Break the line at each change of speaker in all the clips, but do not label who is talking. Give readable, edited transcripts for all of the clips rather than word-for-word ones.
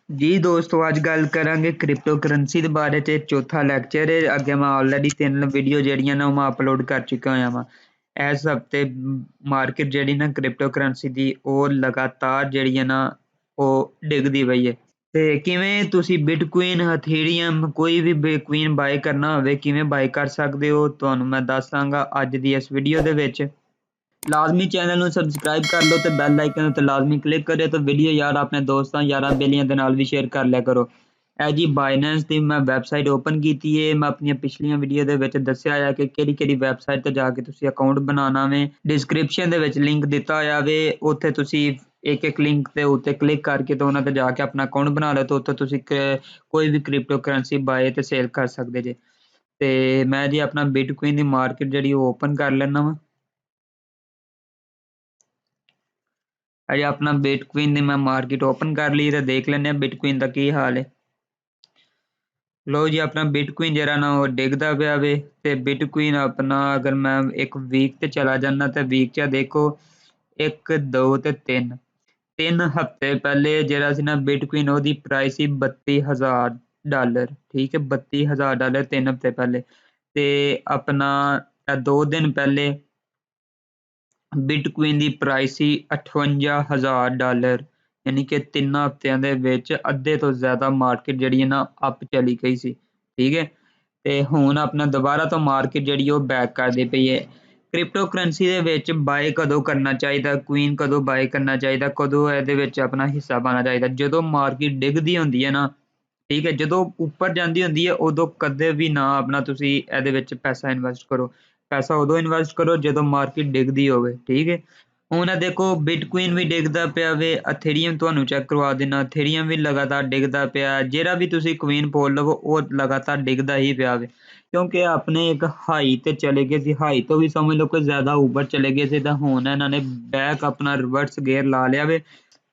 जी दोस्तों, अज गल करांगे क्रिप्टो करंसी के बारे च। चौथा लैक्चर है। अगे मैं ऑलरेडी 3 वीडियो जड़ियां ना मैं अपलोड कर चुका हुआ वा। इस हफ्ते मार्केट जी ना क्रिप्टो करंसी की लगातार जी ना डिगदी पई है। ते किवें तुसी बिटकॉइन, हथेरियम कोई भी बिटकॉइन बाय करना होवे किवें बाय कर सकते हो, तुहानूं मैं दस दांगा अज दी इस वीडियो दे विच। लाजमी चैनल ਨੂੰ ਸਬਸਕ੍ਰਾਈਬ ਕਰ ਲਓ ਤੇ ਬੈਲ ਆਈਕਨ ਉੱਤੇ ਲਾਜ਼ਮੀ ਕਲਿੱਕ ਕਰਿਓ ਤੇ ਵੀਡੀਓ ਯਾਰ ਆਪਣੇ ਦੋਸਤਾਂ ਯਾਰਾਂ ਬੇਲੀਆਂ ਦੇ ਨਾਲ ਵੀ ਸ਼ੇਅਰ ਕਰ ਲਿਆ ਕਰੋ। ਇਹ ਜੀ ਬਾਈਨੈਂਸ ਦੀ ਮੈਂ ਵੈਬਸਾਈਟ ਓਪਨ ਕੀਤੀ ਹੈ। ਮੈਂ ਆਪਣੀਆਂ ਪਿਛਲੀਆਂ ਵੀਡੀਓ ਦੇ ਵਿੱਚ ਦੱਸਿਆ ਆ ਕਿ ਕਿਹੜੀ ਵੈਬਸਾਈਟ ਤੇ ਜਾ ਕੇ ਤੁਸੀਂ ਅਕਾਊਂਟ ਬਣਾਉਣਾ ਵੇ। ਡਿਸਕ੍ਰਿਪਸ਼ਨ ਦੇ ਵਿੱਚ ਲਿੰਕ ਦਿੱਤਾ ਹੋਇਆ ਵੇ, ਉੱਥੇ ਤੁਸੀਂ ਇੱਕ ਲਿੰਕ ਦੇ ਉੱਤੇ ਕਲਿੱਕ ਕਰਕੇ ਤੇ ਉਹਨਾਂ ਤੇ ਜਾ ਕੇ ਆਪਣਾ ਅਕਾਊਂਟ ਬਣਾ ਲਓ ਤੇ ਉੱਥੇ ਤੁਸੀਂ ਕੋਈ ਵੀ ਕ੍ਰਿਪਟੋ ਕਰੰਸੀ ਬਾਏ ਤੇ ਸੇਲ ਕਰ ਸਕਦੇ ਜੇ। ਤੇ ਮੈਂ ਜੀ ਆਪਣਾ ਬਿਟਕੋਇਨ ਦੀ ਮਾਰਕੀਟ ਜਿਹੜੀ ਉਹ ਓਪਨ ਕਰ ਲੈਣਾ ਵਾ। अजे अपना बिटकॉइन की मैं मार्केट ओपन कर ली तो देख लें बिटकॉइन का की हाल है। लो जी, अपना बिटकॉइन जरा ना वो डिगदा पाया वे। ते बिटकॉइन अपना अगर मैं एक वीक ते चला जाना तो वीक च देखो 1 2 ते 3 हफ्ते पहले जरा सी ना बिटकॉइन ओदी प्राइस ही $32,000। ठीक है, $32,000 3 हफ्ते पहले। ते अपना 2 दिन पहले ਬਿਟਕੋਇਨ ਦੀ ਪ੍ਰਾਈਸ ਸੀ $58,000, ਯਾਨੀ ਕਿ 3 ਹਫ਼ਤਿਆਂ ਦੇ ਵਿੱਚ ਅੱਧੇ ਤੋਂ ਜ਼ਿਆਦਾ ਮਾਰਕੀਟ ਜਿਹੜੀ ਹੈ ਨਾ ਅਪ ਚਲੀ ਗਈ ਸੀ। ਠੀਕ ਹੈ, ਤੇ ਹੁਣ ਆਪਣਾ ਦੁਬਾਰਾ ਤੋਂ ਮਾਰਕੀਟ ਜਿਹੜੀ ਉਹ ਬੈਕ ਕਰਦੀ ਪਈ ਹੈ। ਕ੍ਰਿਪਟੋ ਕਰੰਸੀ ਦੇ ਵਿੱਚ ਬਾਏ ਕਦੋਂ ਕਰਨਾ ਚਾਹੀਦਾ, ਕੁਇਨ ਕਦੋਂ ਬਾਏ ਕਰਨਾ ਚਾਹੀਦਾ, ਕਦੋਂ ਇਹਦੇ ਵਿੱਚ ਆਪਣਾ ਹਿੱਸਾ ਪਾਉਣਾ ਚਾਹੀਦਾ? ਜਦੋਂ ਮਾਰਕੀਟ ਡਿੱਗਦੀ ਹੁੰਦੀ ਹੈ ਨਾ, ਠੀਕ ਹੈ, ਜਦੋਂ ਉੱਪਰ ਜਾਂਦੀ ਹੁੰਦੀ ਹੈ ਉਦੋਂ ਕਦੇ ਵੀ ਨਾ ਆਪਣਾ ਤੁਸੀਂ ਇਹਦੇ ਵਿੱਚ ਪੈਸਾ ਇਨਵੈਸਟ ਕਰੋ। ਪੈਸਾ ਉਦੋਂ ਇਨਵੈਸਟ ਕਰੋ ਜਦੋਂ ਮਾਰਕੀਟ ਡਿੱਗਦੀ ਹੋਵੇ। ਠੀਕ ਹੈ, ਹੁਣ ਦੇਖੋ ਬਿਟਕੋਇਨ ਵੀ ਡਿੱਗਦਾ ਪਿਆ ਵੇ। ਅਥੇਰੀਅਮ ਤੁਹਾਨੂੰ ਚੈੱਕ ਕਰਵਾ ਦੇਣਾ, ਅਥੇਰੀਅਮ ਵੀ ਲਗਾਤਾਰ ਡਿੱਗਦਾ ਪਿਆ। ਜਿਹੜਾ ਵੀ ਤੁਸੀਂ ਕੁਇਨ ਪੋਲ ਲਵੋ ਉਹ ਲਗਾਤਾਰ ਡਿੱਗਦਾ ਹੀ ਪਿਆ ਵੇ, ਕਿਉਂਕਿ ਆਪਣੇ ਇੱਕ ਹਾਈ ਤੇ ਚਲੇ ਗਏ ਸੀ। ਹਾਈ ਤੋਂ ਵੀ ਸਮਝ ਲਓ ਕਿ ਜ਼ਿਆਦਾ ਉੱਪਰ ਚਲੇ ਗਏ ਸੀ, ਤਾਂ ਹੁਣ ਇਹਨਾਂ ਨੇ ਬੈਕ ਆਪਣਾ ਰਿਵਰਸ ਗੇਅਰ ਲਾ ਲਿਆ ਵੇ।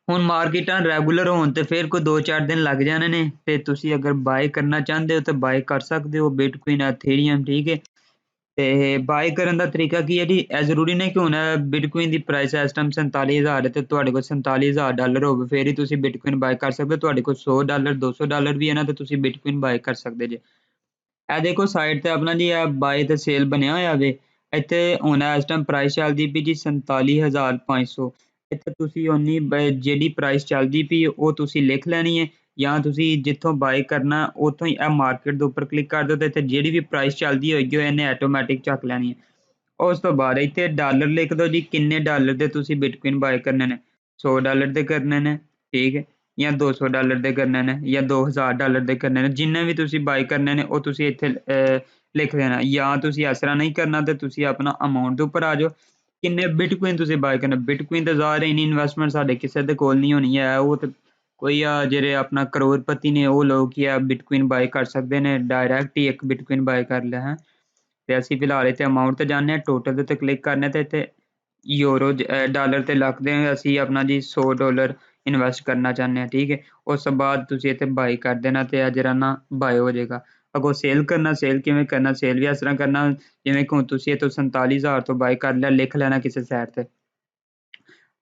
ਹੁਣ ਮਾਰਕੀਟਾਂ ਰੈਗੂਲਰ ਹੋਣ ਤੇ ਫਿਰ ਕੋਈ 2-4 ਦਿਨ ਲੱਗ ਜਾਣੇ ਨੇ, ਤੇ ਤੁਸੀਂ ਅਗਰ ਬਾਏ ਕਰਨਾ ਚਾਹੁੰਦੇ ਹੋ ਤਾਂ ਬਾਏ ਕਰ ਸਕਦੇ ਹੋ ਬਿਟਕੋਇਨ, ਐਥੇਰੀਅਮ। ਠੀਕ ਹੈ, ਤੇ ਬਾਏ ਕਰਨ ਦਾ ਤਰੀਕਾ ਕੀ ਹੈ ਜੀ? ਇਹ ਜ਼ਰੂਰੀ ਨਹੀਂ ਕਿ ਹੁਣ ਬਿਟਕੋਇਨ ਦੀ ਪ੍ਰਾਈਸ ਇਸ ਟਾਈਮ 47,000 ਹੈ ਤੇ ਤੁਹਾਡੇ ਕੋਲ $47,000 ਹੋਵੇ ਫਿਰ ਹੀ ਤੁਸੀਂ ਬਿਟਕੋਇਨ ਬਾਏ ਕਰ ਸਕਦੇ ਹੋ। ਤੁਹਾਡੇ ਕੋਲ $100 $200 ਵੀ ਹੈ ਨਾ ਤੇ ਤੁਸੀਂ ਬਿਟਕੋਇਨ ਬਾਏ ਕਰ ਸਕਦੇ ਜੇ। ਇਹ ਦੇਖੋ ਸਾਈਡ ਤੇ ਆਪਣਾ ਜੀ ਇਹ ਬਾਏ ਤੇ ਸੇਲ ਬਣਿਆ ਹੋਇਆ ਵੇ। ਇੱਥੇ ਹੁਣ ਇਸ ਟਾਈਮ ਪ੍ਰਾਈਸ ਚੱਲਦੀ ਪਈ ਜੀ 47,500। ਇੱਥੇ ਤੁਸੀਂ ਉਨੀ ਜਿਹੜੀ ਪ੍ਰਾਈਸ ਚੱਲਦੀ ਪਈ ਉਹ ਤੁਸੀਂ ਲਿਖ ਲੈਣੀ ਹੈ, ਜਾਂ ਤੁਸੀਂ ਜਿੱਥੋਂ ਬਾਏ ਕਰਨਾ ਉੱਥੋਂ ਹੀ ਇਹ ਮਾਰਕੀਟ ਦੇ ਉੱਪਰ ਕਲਿੱਕ ਕਰ ਦਿਓ ਤੇ ਇੱਥੇ ਜਿਹੜੀ ਵੀ ਪ੍ਰਾਈਸ ਚੱਲਦੀ ਹੋਏਗੀ ਉਹ ਇਹਨੇ ਆਟੋਮੈਟਿਕ ਚੱਕ ਲੈਣੀ ਹੈ। ਉਸ ਤੋਂ ਬਾਅਦ ਇੱਥੇ ਡਾਲਰ ਲਿਖ ਦਿਓ ਜੀ, ਕਿੰਨੇ ਡਾਲਰ ਦੇ ਤੁਸੀਂ ਬਿਟਕੋਇਨ ਬਾਏ ਕਰਨੇ ਨੇ। $100 ਦੇ ਕਰਨੇ ਨੇ, ਠੀਕ ਹੈ, ਜਾਂ $200 ਦੇ ਕਰਨੇ ਨੇ, ਜਾਂ $2,000 ਦੇ ਕਰਨੇ ਨੇ। ਜਿੰਨੇ ਵੀ ਤੁਸੀਂ ਬਾਏ ਕਰਨੇ ਨੇ ਉਹ ਤੁਸੀਂ ਇੱਥੇ ਲਿਖ ਦੇਣਾ। ਜਾਂ ਤੁਸੀਂ ਇਸ ਤਰ੍ਹਾਂ ਨਹੀਂ ਕਰਨਾ ਤੇ ਤੁਸੀਂ ਆਪਣਾ ਅਮਾਊਂਟ ਦੇ ਉੱਪਰ ਆ ਜਾਓ, ਕਿੰਨੇ ਬਿਟਕੋਇਨ ਤੁਸੀਂ ਬਾਏ ਕਰਨਾ। ਬਿਟਕੋਇਨ ਤੇ ਜ਼ਾਹਿਰ ਇੰਨੀ ਇਨਵੈਸਟਮੈਂਟ ਸਾਡੇ ਕਿਸੇ ਦੇ ਕੋਲ ਨਹੀਂ ਹੋਣੀ ਹੈ। ਉਹ ਤੇ ਕੋਈ ਆ ਜਿਹੜੇ ਆਪਣਾ ਕਰੋੜਪਤੀ ਨੇ ਉਹ ਲੋਕ ਹੀ ਆ ਬਿਟਕੋਇਨ ਬਾਏ ਕਰ ਸਕਦੇ ਨੇ, ਡਾਇਰੈਕਟ ਹੀ ਇੱਕ ਬਿਟਕੋਇਨ ਬਾਏ ਕਰ ਲਿਆ ਹੈ। ਤੇ ਅਸੀਂ ਫਿਲਹਾਲ ਇੱਥੇ ਅਮਾਊਂਟ ਤੇ ਜਾਂਦੇ ਹਾਂ, ਟੋਟਲ ਦੇ ਉੱਤੇ ਕਲਿੱਕ ਕਰਨੇ ਤੇ ਇੱਥੇ ਯੂਰੋ ਡਾਲਰ ਤੇ ਲਿਖਦੇ ਹਾਂ ਅਸੀਂ ਆਪਣਾ ਜੀ $100 ਇਨਵੈਸਟ ਕਰਨਾ ਚਾਹੁੰਦੇ ਹਾਂ। ਠੀਕ ਹੈ, ਉਸ ਤੋਂ ਬਾਅਦ ਤੁਸੀਂ ਇੱਥੇ ਬਾਈ ਕਰ ਦੇਣਾ ਤੇ ਇਹ ਜਿਹੜਾ ਨਾ ਬਾਏ ਹੋ ਜਾਏਗਾ। ਅੱਗੋਂ ਸੇਲ ਕਰਨਾ, ਸੇਲ ਕਿਵੇਂ ਕਰਨਾ? ਸੇਲ ਵੀ ਇਸ ਤਰ੍ਹਾਂ ਕਰਨਾ ਜਿਵੇਂ ਕਿ ਹੁਣ ਤੁਸੀਂ ਇੱਥੋਂ 47,000 ਤੋਂ ਬਾਏ ਕਰ ਲਿਆ, ਲਿਖ ਲੈਣਾ ਕਿਸੇ ਸਾਈਡ ਤੇ।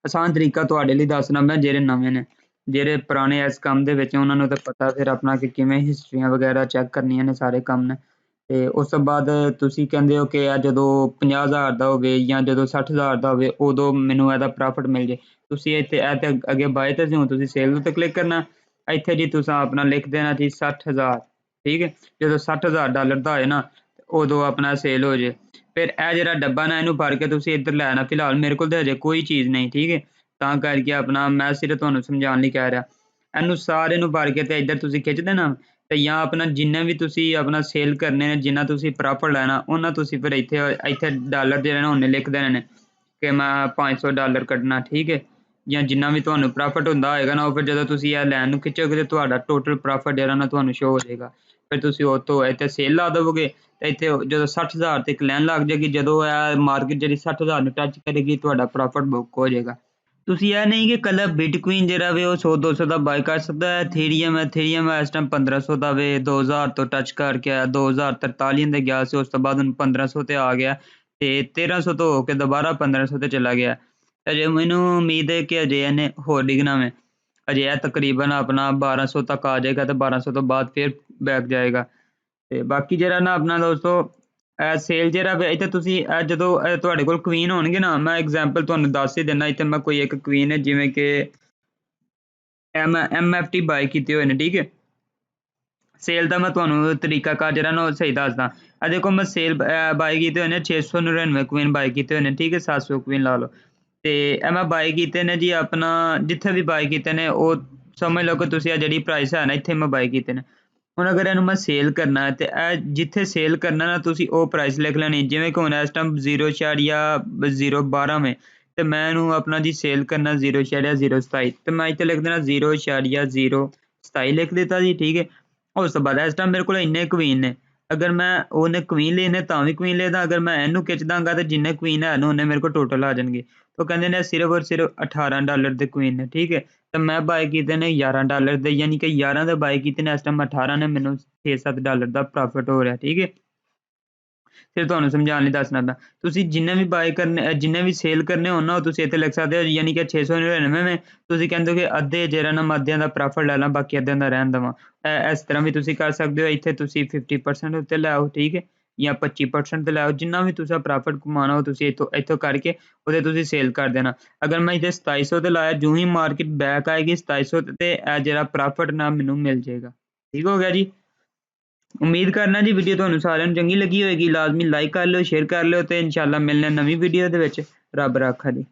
ਆਸਾਨ ਤਰੀਕਾ ਤੁਹਾਡੇ ਲਈ ਦੱਸਣਾ ਮੈਂ, ਜਿਹੜੇ ਨਵੇਂ ਨੇ, ਜਿਹੜੇ ਪੁਰਾਣੇ ਇਸ ਕੰਮ ਦੇ ਵਿੱਚ ਉਹਨਾਂ ਨੂੰ ਤਾਂ ਪਤਾ ਫਿਰ ਆਪਣਾ ਕਿ ਕਿਵੇਂ ਹਿਸਟਰੀਆਂ ਵਗੈਰਾ ਚੈੱਕ ਕਰਨੀਆਂ ਨੇ, ਸਾਰੇ ਕੰਮ ਨੇ। ਤੇ ਉਸ ਤੋਂ ਬਾਅਦ ਤੁਸੀਂ ਕਹਿੰਦੇ ਹੋ ਕਿ ਇਹ ਜਦੋਂ 50,000 ਦਾ ਹੋਵੇ ਜਾਂ ਜਦੋਂ 60,000 ਦਾ ਹੋਵੇ ਉਦੋਂ ਮੈਨੂੰ ਇਹਦਾ ਪ੍ਰੋਫਿਟ ਮਿਲ ਜੇ। ਤੁਸੀਂ ਇੱਥੇ ਇਹ ਤੇ ਅੱਗੇ ਬਾਏ ਤੇ ਹੁਣ ਤੁਸੀਂ ਸੇਲ ਉੱਤੇ ਕਲਿੱਕ ਕਰਨਾ। ਇੱਥੇ ਜੀ ਤੁਸੀਂ ਆਪਣਾ ਲਿਖ ਦੇਣਾ ਜੀ 60,000। ਠੀਕ ਹੈ, ਜਦੋਂ $60,000 ਦਾ ਹੋਏ ਨਾ ਉਦੋਂ ਆਪਣਾ ਸੇਲ ਹੋ ਜੇ। ਫਿਰ ਇਹ ਜਿਹੜਾ ਡੱਬਾ ਨਾ ਇਹਨੂੰ ਭਰ ਕੇ ਤੁਸੀਂ ਇੱਧਰ ਲੈ ਆਉਣਾ। ਫਿਲਹਾਲ ਮੇਰੇ ਕੋਲ ਤਾਂ ਹਜੇ ਕੋਈ ਚੀਜ਼ ਨਹੀਂ, ਠੀਕ ਹੈ, ਤਾਂ ਕਰਕੇ ਆਪਣਾ ਮੈਂ ਸਿਰਫ ਤੁਹਾਨੂੰ ਸਮਝਾਉਣ ਲਈ ਕਹਿ ਰਿਹਾ। ਇਹਨੂੰ ਸਾਰੇ ਨੂੰ ਭਰ ਕੇ ਤੇ ਇੱਧਰ ਤੁਸੀਂ ਖਿੱਚ ਦੇਣਾ ਤੇ ਜਾਂ ਆਪਣਾ ਜਿੰਨੇ ਵੀ ਤੁਸੀਂ ਆਪਣਾ ਸੇਲ ਕਰਨੇ ਨੇ, ਜਿੰਨਾ ਤੁਸੀਂ ਪ੍ਰੋਫਿਟ ਲੈਣਾ ਉਹਨਾਂ ਤੁਸੀਂ ਫਿਰ ਇੱਥੇ ਡਾਲਰ ਜਿਹੜੇ ਨੇ ਉਹਨੇ ਲਿਖ ਦੇਣੇ ਨੇ ਕਿ ਮੈਂ $500 ਕੱਢਣਾ। ਠੀਕ ਹੈ, ਜਾਂ ਜਿੰਨਾ ਵੀ ਤੁਹਾਨੂੰ ਪ੍ਰੋਫਿਟ ਹੁੰਦਾ ਹੋਏਗਾ ਨਾ ਉਹ ਫਿਰ ਜਦੋਂ ਤੁਸੀਂ ਇਹ ਲੈਣ ਨੂੰ ਖਿੱਚੋਗੇ ਤੇ ਤੁਹਾਡਾ ਟੋਟਲ ਪ੍ਰੋਫਿਟ ਜਿਹੜਾ ਨਾ ਤੁਹਾਨੂੰ ਸ਼ੋ ਹੋ ਜਾਏਗਾ। ਫਿਰ ਤੁਸੀਂ ਉਹ ਤੋਂ ਇੱਥੇ ਸੇਲ ਲਾ ਦੇਵੋਗੇ ਤੇ ਇੱਥੇ ਜਦੋਂ 60,000 ਤੇ ਇੱਕ ਲਾਈਨ ਲੱਗ ਜਾਏਗੀ। ਜਦੋਂ ਇਹ ਮਾਰਕੀਟ ਜਿਹੜੀ 60,000 ਨੂੰ ਟੱਚ ਕਰੇਗੀ ਤੁਹਾਡਾ ਪ੍ਰੋਫਿਟ ਬੁੱਕ ਹੋ ਜਾਏਗਾ। ਤੁਸੀਂ ਇਹ ਨਹੀਂ ਕਿ ਕੱਲਾ ਬਿਟਕੋਇਨ ਜਿਹੜਾ ਵੇ ਉਹ 100-200 ਦਾ ਬਾਏ ਕਰ ਸਕਦਾ ਹੈ। ਐਥੇਰੀਅਮ ਇਸ ਟਾਈਮ 1500 ਦਾ ਵੇ, 2000 ਤੋਂ ਟੱਚ ਕਰਕੇ ਆਇਆ, 2043 ਦੇ ਗਿਆ ਸੀ, ਉਸ ਤੋਂ ਬਾਅਦ ਹੁਣ 1500 ਤੇ ਆ ਗਿਆ ਤੇ 1300 ਤੋਂ ਹੋ ਕੇ ਦੁਬਾਰਾ 1500 ਤੇ ਚਲਾ ਗਿਆ। ਅਜੇ ਮੈਨੂੰ ਉਮੀਦ ਹੈ ਕਿ ਅਜੇ ਇਹਨੇ ਹੋਰ ਡਿੱਗਣਾ ਵੇ। ਅਜੇ ਇਹ ਤਕਰੀਬਨ ਆਪਣਾ 1200 ਤੱਕ ਆ ਜਾਏਗਾ ਤੇ 1200 ਤੋਂ ਬਾਅਦ ਫਿਰ ਬੈਕ ਜਾਏਗਾ। ਤੇ ਬਾਕੀ ਜਿਹੜਾ ਨਾ ਆਪਣਾ ਦੋਸਤੋ ਸੇਲ ਜਿਹੜਾ ਵਾ ਇੱਥੇ ਤੁਸੀਂ ਜਦੋਂ ਤੁਹਾਡੇ ਕੋਲ ਕੁਈਨ ਹੋਣਗੇ ਨਾ, ਮੈਂ ਐਗਜ਼ਾਮਪਲ ਤੁਹਾਨੂੰ ਦੱਸ ਹੀ ਦਿੰਦਾ। ਇੱਥੇ ਮੈਂ ਕੋਈ ਇੱਕ ਕੁਈਨ ਹੈ ਜਿਵੇਂ ਕਿ MFT ਬਾਈ ਕੀਤੇ ਹੋਏ ਨੇ, ਠੀਕ ਹੈ। ਸੇਲ ਦਾ ਮੈਂ ਤੁਹਾਨੂੰ ਤਰੀਕਾਕਾਰ ਜਿਹੜਾ ਨਾ ਉਹ ਸਹੀ ਦੱਸਦਾ। ਆ ਦੇਖੋ ਮੈਂ ਸੇਲ ਬਾਈ ਕੀਤੇ ਹੋਏ ਨੇ 699 ਕੁਈਨ ਬਾਈ ਕੀਤੇ ਹੋਏ ਨੇ, ਠੀਕ ਹੈ। 700 ਕੁਈਨ ਲਾ ਲਓ। ਤੇ ਇਹ ਮੈਂ ਬਾਈ ਕੀਤੇ ਨੇ ਜੀ ਆਪਣਾ ਜਿੱਥੇ ਵੀ ਬਾਈ ਕੀਤੇ ਨੇ ਉਹ ਸਮਝ ਲਓ ਕਿ ਤੁਸੀਂ ਆ ਜਿਹੜੀ ਪ੍ਰਾਈਸ ਹੈ ਨਾ ਇੱਥੇ ਮੈਂ ਬਾਈ ਕੀਤੇ ਨੇ। ਹੁਣ ਅਗਰ ਇਹਨੂੰ ਮੈਂ ਸੇਲ ਕਰਨਾ ਤੇ ਇਹ ਜਿੱਥੇ ਸੇਲ ਕਰਨਾ ਨਾ ਤੁਸੀਂ ਉਹ ਪ੍ਰਾਈਸ ਲਿਖ ਲੈਣੀ। ਜਿਵੇਂ ਕਿ ਹੁਣ ਇਸ ਟਾਈਮ 0.012 ਵੇਂ ਤੇ ਮੈਂ ਇਹਨੂੰ ਆਪਣਾ ਜੀ ਸੇਲ ਕਰਨਾ 0.027 ਤੇ ਮੈਂ ਇੱਥੇ ਲਿਖ ਦੇਣਾ 0.027 ਲਿਖ ਦਿੱਤਾ ਜੀ, ਠੀਕ ਹੈ। ਉਸ ਤੋਂ ਬਾਅਦ ਇਸ ਟਾਈਮ ਮੇਰੇ ਕੋਲ ਇੰਨੇ ਕੁਈਨ ਨੇ, ਅਗਰ ਮੈਂ ਉਹਨੇ ਕੁਈਨ ਲੈਣੇ ਤਾਂ ਵੀ ਕੁਈਨ ਲੈਦਾ, ਅਗਰ ਮੈਂ ਇਹਨੂੰ ਖਿੱਚ ਦਾਂਗਾ ਤੇ ਜਿੰਨੇ ਕੁਈਨ ਹੈ ਨਾ ਉਹਨੇ ਮੇਰੇ ਕੋਲ ਟੋਟਲ ਆ ਜਾਣਗੇ। ਉਹ ਕਹਿੰਦੇ ਨੇ ਸਿਰਫ ਔਰ ਸਿਰਫ $18 ਦੇ ਕੁਈਨ ਨੇ, ਠੀਕ ਹੈ। ਤੇ ਮੈਂ ਬਾਏ ਕੀਤੇ ਨੇ $11 ਦੇ, ਯਾਨੀ ਕਿ 11 ਦੇ ਬਾਏ ਕੀਤੇ ਨੇ, ਇਸ ਟਾਈਮ 18 ਨੇ, ਮੈਨੂੰ $6-7 ਦਾ ਪ੍ਰੋਫਿਟ ਹੋ ਰਿਹਾ, ਠੀਕ ਹੈ। ਫਿਰ ਤੁਹਾਨੂੰ ਸਮਝਾਉਣ ਲਈ ਦੱਸਣਾ ਪਿਆ। ਤੁਸੀਂ ਜਿੰਨੇ ਵੀ ਬਾਏ ਕਰਨੇ ਜਿੰਨੇ ਵੀ ਸੇਲ ਕਰਨੇ ਹੋਣ ਨਾ ਉਹ ਤੁਸੀਂ ਇੱਥੇ ਲਿਖ ਸਕਦੇ ਹੋ, ਯਾਨੀ ਕਿ 699 ਵੇਂ ਤੁਸੀਂ ਕਹਿੰਦੇ ਹੋ ਕਿ ਅੱਧੇ ਜਿਹੜਾ ਨਾ ਮੈਂ ਅੱਧਿਆਂ ਦਾ ਪ੍ਰੋਫਿਟ ਲੈ ਲਾਂ ਬਾਕੀ ਅੱਧਿਆਂ ਦਾ ਰਹਿਣ ਦੇਵਾਂ। ਇਸ ਤਰ੍ਹਾਂ ਵੀ ਤੁਸੀਂ ਕਰ ਸਕਦੇ ਹੋ। ਇੱਥੇ ਤੁਸੀਂ 50% ਉੱਤੇ ਲੈ ਆਓ, ਠੀਕ ਹੈ, ਜਾਂ 25% ਤੇ ਲੈ ਆਓ। ਜਿੰਨਾ ਵੀ ਤੁਸੀਂ ਪ੍ਰੋਫਿਟ ਕਮਾਉਣਾ ਉਹ ਤੁਸੀਂ ਇੱਥੋਂ ਕਰਕੇ ਉਹਦੇ ਤੁਸੀਂ ਸੇਲ ਕਰ ਦੇਣਾ। ਅਗਰ ਮੈਂ ਇੱਥੇ 2700 ਤੇ ਲਾਇਆ, ਜੋ ਹੀ ਮਾਰਕੀਟ ਬੈਕ ਆਏਗੀ 2700 ਤੇ ਇਹ ਜਿਹੜਾ ਪ੍ਰੋਫਿਟ ਨਾ ਮੈਨੂੰ ਮਿਲ ਜਾਏਗਾ। ਠੀਕ ਹੋ ਗਿਆ ਜੀ। ਉਮੀਦ ਕਰਨਾ ਜੀ ਵੀਡੀਓ ਤੁਹਾਨੂੰ ਸਾਰਿਆਂ ਨੂੰ ਚੰਗੀ ਲੱਗੀ ਹੋਏਗੀ। ਲਾਜ਼ਮੀ ਲਾਈਕ ਕਰ ਲਿਓ, ਸ਼ੇਅਰ ਕਰ ਲਿਓ ਤੇ ਇਨਸ਼ਾਅੱਲਾ ਮਿਲਣਾ ਨਵੀਂ ਵੀਡੀਓ ਦੇ ਵਿੱਚ। ਰੱਬ ਰਾਖਾ ਜੀ।